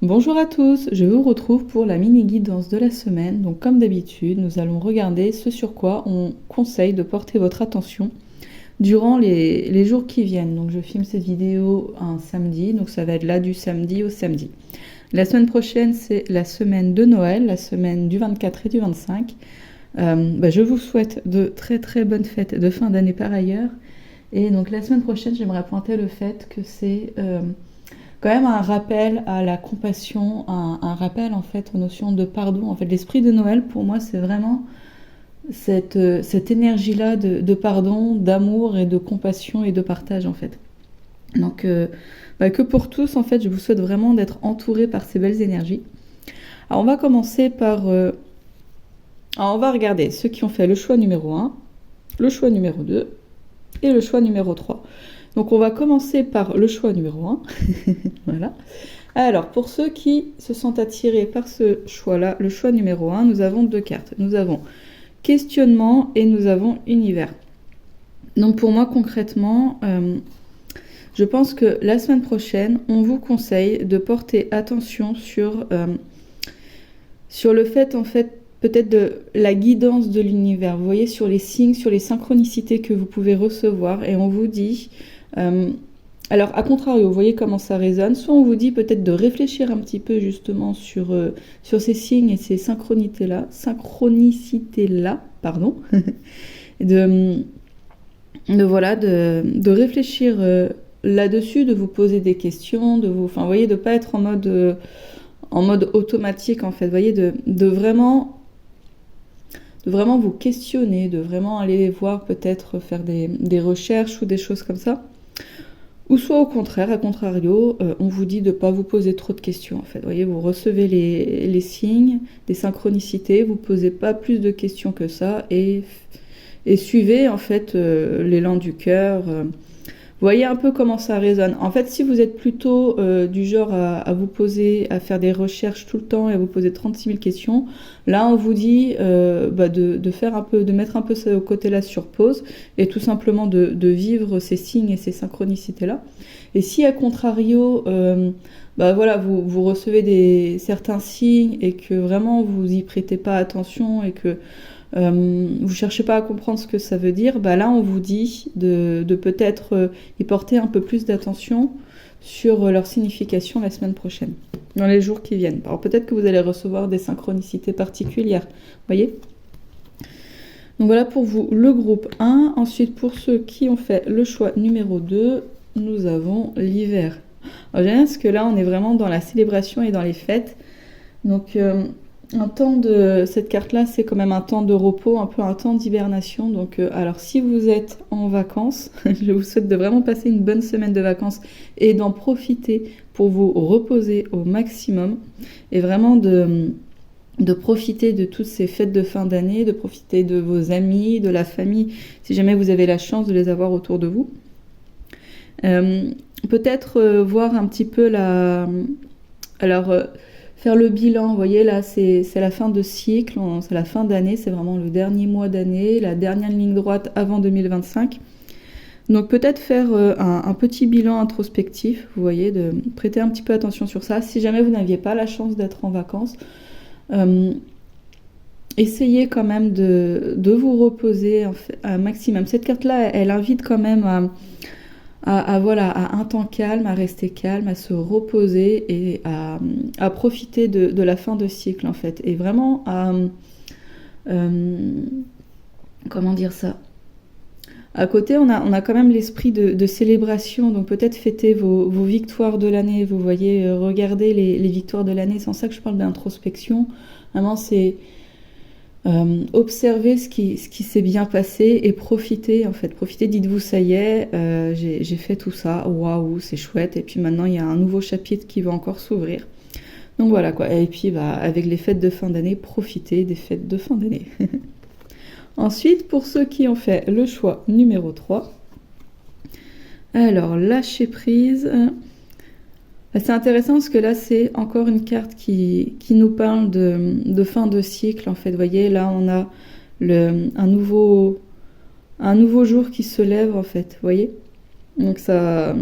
Bonjour à tous, je vous retrouve pour la mini-guidance de la semaine. Donc comme d'habitude, nous allons regarder ce sur quoi on conseille de porter votre attention durant les jours qui viennent. Donc je filme cette vidéo un samedi, donc ça va être là du samedi au samedi. La semaine prochaine, c'est la semaine de Noël, la semaine du 24 et du 25. Je vous souhaite de très très bonnes fêtes de fin d'année par ailleurs. Et donc la semaine prochaine, j'aimerais pointer le fait que c'est quand même un rappel à la compassion, un rappel en fait aux notions de pardon. En fait, l'esprit de Noël, pour moi, c'est vraiment cette énergie-là de pardon, d'amour et de compassion et de partage en fait. Donc, que pour tous, en fait, je vous souhaite vraiment d'être entourés par ces belles énergies. Alors, on va commencer par... alors, on va regarder ceux qui ont fait le choix numéro 1, le choix numéro 2 et le choix numéro 3. Donc, on va commencer par le choix numéro 1. Voilà. Alors, pour ceux qui se sentent attirés par ce choix-là, le choix numéro 1, nous avons deux cartes. Nous avons questionnement et nous avons univers. Donc, pour moi, concrètement... je pense que la semaine prochaine, on vous conseille de porter attention sur le fait, en fait, peut-être de la guidance de l'univers. Vous voyez, sur les signes, sur les synchronicités que vous pouvez recevoir. Et on vous dit... alors, à contrario, vous voyez comment ça résonne. Soit on vous dit peut-être de réfléchir un petit peu justement sur ces signes et ces synchronicités-là, pardon. de réfléchir... là-dessus, de vous poser des questions, enfin, vous voyez, de pas être en mode automatique, en fait, vous voyez, de vraiment vous questionner, de vraiment aller voir, peut-être faire des recherches ou des choses comme ça. Ou soit au contraire, à contrario, on vous dit de pas vous poser trop de questions, en fait. Vous voyez, vous recevez les signes, des synchronicités, vous posez pas plus de questions que ça et suivez, en fait, l'élan du cœur. Vous voyez un peu comment ça résonne. En fait, si vous êtes plutôt du genre à vous poser, à faire des recherches tout le temps et à vous poser 36 000 questions, là, on vous dit de faire un peu, de mettre un peu ce côté-là sur pause et tout simplement de vivre ces signes et ces synchronicités-là. Et si, à contrario, vous recevez certains signes et que vraiment vous y prêtez pas attention et que vous cherchez pas à comprendre ce que ça veut dire, là on vous dit de peut-être y porter un peu plus d'attention sur leur signification la semaine prochaine, dans les jours qui viennent. Alors peut-être que vous allez recevoir des synchronicités particulières, voyez. Donc voilà pour vous le groupe 1. Ensuite, pour ceux qui ont fait le choix numéro 2, nous avons l'hiver. Alors j'aime bien parce que là on est vraiment dans la célébration et dans les fêtes. Donc cette carte-là, c'est quand même un temps de repos, un peu un temps d'hibernation. Donc, alors, si vous êtes en vacances, je vous souhaite de vraiment passer une bonne semaine de vacances et d'en profiter pour vous reposer au maximum et vraiment de profiter de toutes ces fêtes de fin d'année, de profiter de vos amis, de la famille, si jamais vous avez la chance de les avoir autour de vous. Peut-être voir un petit peu faire le bilan, vous voyez, là, c'est la fin de cycle, c'est la fin d'année, c'est vraiment le dernier mois d'année, la dernière ligne droite avant 2025. Donc peut-être faire un petit bilan introspectif, vous voyez, de prêter un petit peu attention sur ça. Si jamais vous n'aviez pas la chance d'être en vacances, essayez quand même de vous reposer un maximum. Cette carte-là, elle invite quand même à un temps calme, à rester calme, à se reposer et à profiter de la fin de cycle en fait. Et vraiment comment dire ça ? À côté, on a quand même l'esprit de célébration, donc peut-être fêter vos victoires de l'année. Vous voyez, regardez les victoires de l'année. C'est en ça que je parle d'introspection. Vraiment, c'est... observez ce qui s'est bien passé et profitez, dites-vous ça y est, j'ai fait tout ça, waouh, c'est chouette, et puis maintenant il y a un nouveau chapitre qui va encore s'ouvrir. Donc voilà quoi, et puis avec les fêtes de fin d'année, profitez des fêtes de fin d'année. Ensuite, pour ceux qui ont fait le choix numéro 3, alors lâcher prise. C'est intéressant parce que là, c'est encore une carte qui nous parle de fin de cycle. En fait, vous voyez, là, on a un nouveau jour qui se lève, en fait. Vous voyez ? Donc, ça,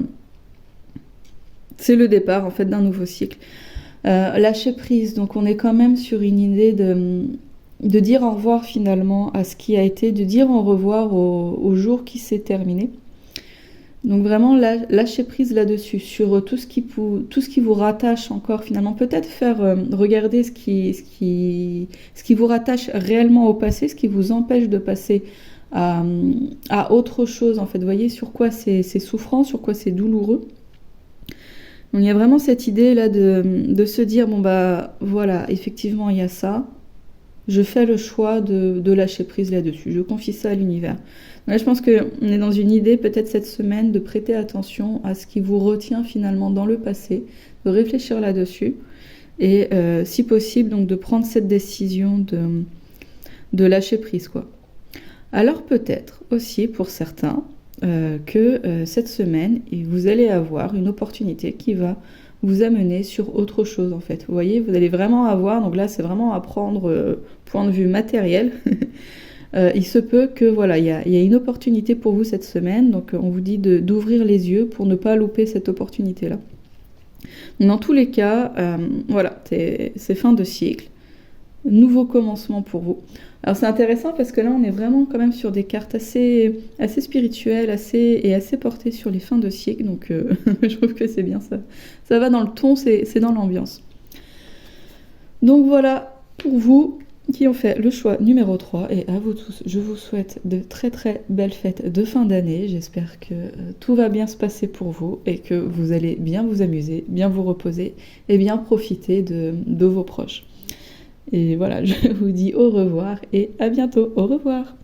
c'est le départ, en fait, d'un nouveau cycle. Lâcher prise, donc on est quand même sur une idée de dire au revoir finalement à ce qui a été, de dire au revoir au jour qui s'est terminé. Donc vraiment lâcher prise là-dessus, sur tout ce qui vous rattache encore finalement. Peut-être faire regarder ce qui vous rattache réellement au passé, ce qui vous empêche de passer à autre chose en fait. Vous voyez sur quoi c'est souffrant, sur quoi c'est douloureux. Donc il y a vraiment cette idée là de se dire bon bah voilà, effectivement il y a ça. Je fais le choix de lâcher prise là-dessus. Je confie ça à l'univers. Là, je pense qu'on est dans une idée, peut-être cette semaine, de prêter attention à ce qui vous retient finalement dans le passé, de réfléchir là-dessus et, si possible, donc de prendre cette décision de lâcher prise, quoi. Alors peut-être aussi pour certains que cette semaine, vous allez avoir une opportunité qui va vous amener sur autre chose en fait. Vous voyez, vous allez vraiment avoir, donc là c'est vraiment à prendre point de vue matériel. Il se peut que voilà, il y a une opportunité pour vous cette semaine, donc on vous dit d'ouvrir les yeux pour ne pas louper cette opportunité-là. Dans tous les cas, voilà, c'est fin de cycle, nouveau commencement pour vous. Alors c'est intéressant parce que là on est vraiment quand même sur des cartes assez spirituelles, assez portées sur les fins de cycle, donc je trouve que c'est bien ça. Ça va dans le ton, c'est dans l'ambiance. Donc voilà, pour vous qui ont fait le choix numéro 3, et à vous tous, je vous souhaite de très très belles fêtes de fin d'année. J'espère que tout va bien se passer pour vous et que vous allez bien vous amuser, bien vous reposer et bien profiter de vos proches. Et voilà, je vous dis au revoir et à bientôt. Au revoir.